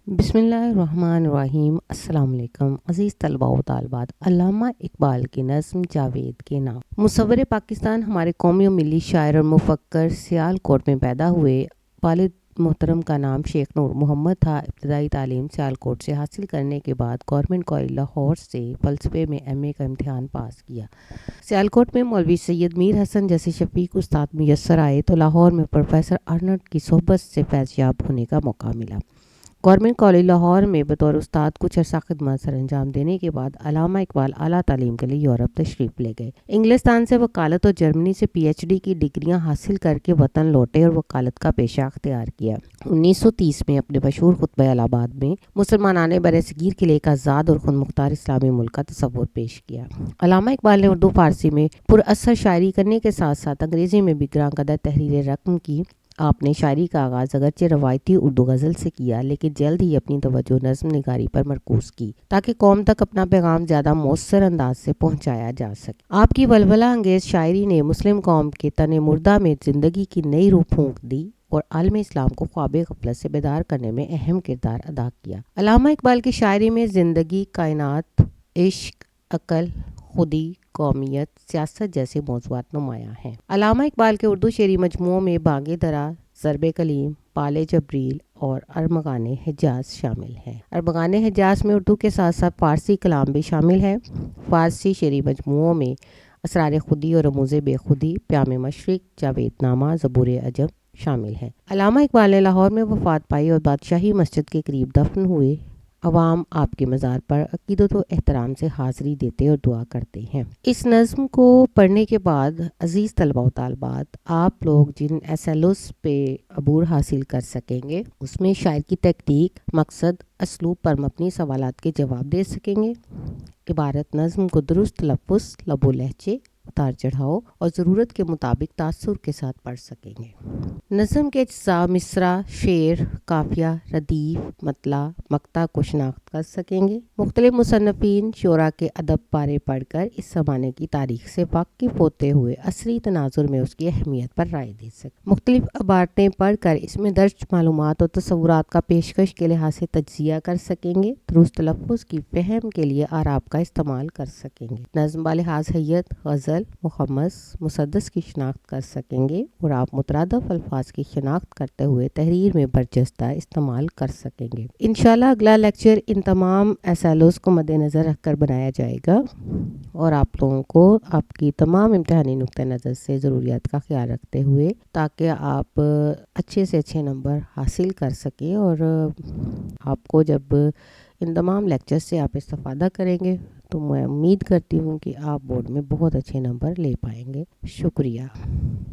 بسم اللہ الرحمن الرحیم۔ السلام علیکم عزیز طلباء و طالبات۔ علامہ اقبال کی نظم جاوید کے نام۔ مصور پاکستان ہمارے قومی و ملی شاعر اور مفکر سیالکوٹ میں پیدا ہوئے۔ والد محترم کا نام شیخ نور محمد تھا۔ ابتدائی تعلیم سیالکوٹ سے حاصل کرنے کے بعد گورنمنٹ کالج لاہور سے فلسفے میں ایم اے کا امتحان پاس کیا۔ سیالکوٹ میں مولوی سید میر حسن جیسے شفیق استاد میسر آئے تو لاہور میں پروفیسر ارنٹ کی صحبت سے فیض یاب ہونے کا موقع ملا۔ گورنمنٹ کالج لاہور میں بطور استاد کچھ عرصہ خدمات سر انجام دینے کے بعد علامہ اقبال اعلیٰ تعلیم کے لیے یورپ تشریف لے گئے۔ انگلستان سے وکالت اور جرمنی سے پی ایچ ڈی کی ڈگریاں حاصل کر کے وطن لوٹے اور وکالت کا پیشہ اختیار کیا۔ 1930 میں اپنے مشہور خطبہ الہ آباد میں مسلمانان بر صغیر کے لیے ایک آزاد اور خود مختار اسلامی ملک کا تصور پیش کیا۔ علامہ اقبال نے اردو فارسی میں پر اثر شاعری کرنے کے ساتھ ساتھ انگریزی میں بھی گراں قدر تحریر رقم کی۔ آپ نے شاعری کا آغاز اگرچہ روایتی اردو غزل سے کیا لیکن جلد ہی اپنی توجہ نظم نگاری پر مرکوز کی تاکہ قوم تک اپنا پیغام زیادہ مؤثر انداز سے پہنچایا جا سکے۔ آپ کی ولولہ انگیز شاعری نے مسلم قوم کے تن مردہ میں زندگی کی نئی روح پھونک دی اور عالم اسلام کو خواب غفلت سے بیدار کرنے میں اہم کردار ادا کیا۔ علامہ اقبال کی شاعری میں زندگی، کائنات، عشق، عقل، خودی، قومیت، سیاست جیسے موضوعات نمایاں ہیں۔ علامہ اقبال کے اردو شعری مجموعوں میں بانگ درا، ضرب کلیم، پال جبریل اور ارمغان حجاز شامل ہیں۔ ارمغان حجاز میں اردو کے ساتھ ساتھ فارسی کلام بھی شامل ہے۔ فارسی شعری مجموعوں میں اسرار خودی اور رموز بے خودی، پیام مشرق، جاوید نامہ، زبور عجم شامل ہیں۔ علامہ اقبال نے لاہور میں وفات پائی اور بادشاہی مسجد کے قریب دفن ہوئے۔ عوام آپ کے مزار پر عقیدت و احترام سے حاضری دیتے اور دعا کرتے ہیں۔ اس نظم کو پڑھنے کے بعد عزیز طلباء و طالبات، آپ لوگ جن SLOs پہ عبور حاصل کر سکیں گے اس میں شاعر کی تکنیک، مقصد، اسلوب پر مبنی سوالات کے جواب دے سکیں گے۔ عبارت نظم کو درست تلفظ، لب و لہجے، اتار چڑھاؤ اور ضرورت کے مطابق تاثر کے ساتھ پڑھ سکیں گے۔ نظم کے اجزاء، مصرع، شعر، قافیہ، ردیف، مطلع، مقطع کو شناخت کر سکیں گے۔ مختلف مصنفین شعراء کے ادب پارے پڑھ کر اس زمانے کی تاریخ سے واقف ہوتے ہوئے عصری تناظر میں اس کی اہمیت پر رائے دے سکیں۔ مختلف عبارتیں پڑھ کر اس میں درج معلومات اور تصورات کا پیشکش کے لحاظ سے تجزیہ کر سکیں گے۔ درست تلفظ کی فہم کے لیے اعراب کا استعمال کر سکیں گے۔ نظم بالحاظ ہیئت، غزل، مخمس، مسدس کی شناخت کر سکیں گے اور آپ مترادف الفاظ کی شناخت کرتے ہوئے تحریر میں برجستہ استعمال کر سکیں گے۔ انشاءاللہ اگلا لیکچر ان تمام SLOs کو مد نظر رکھ کر بنایا جائے گا اور آپ لوگوں کو آپ کی تمام امتحانی نقطہ نظر سے ضروریات کا خیال رکھتے ہوئے تاکہ آپ اچھے سے اچھے نمبر حاصل کر سکیں اور آپ کو جب ان تمام لیکچر سے آپ استفادہ کریں گے تو میں امید کرتی ہوں کہ آپ بورڈ میں بہت اچھے نمبر لے پائیں گے۔ شکریہ۔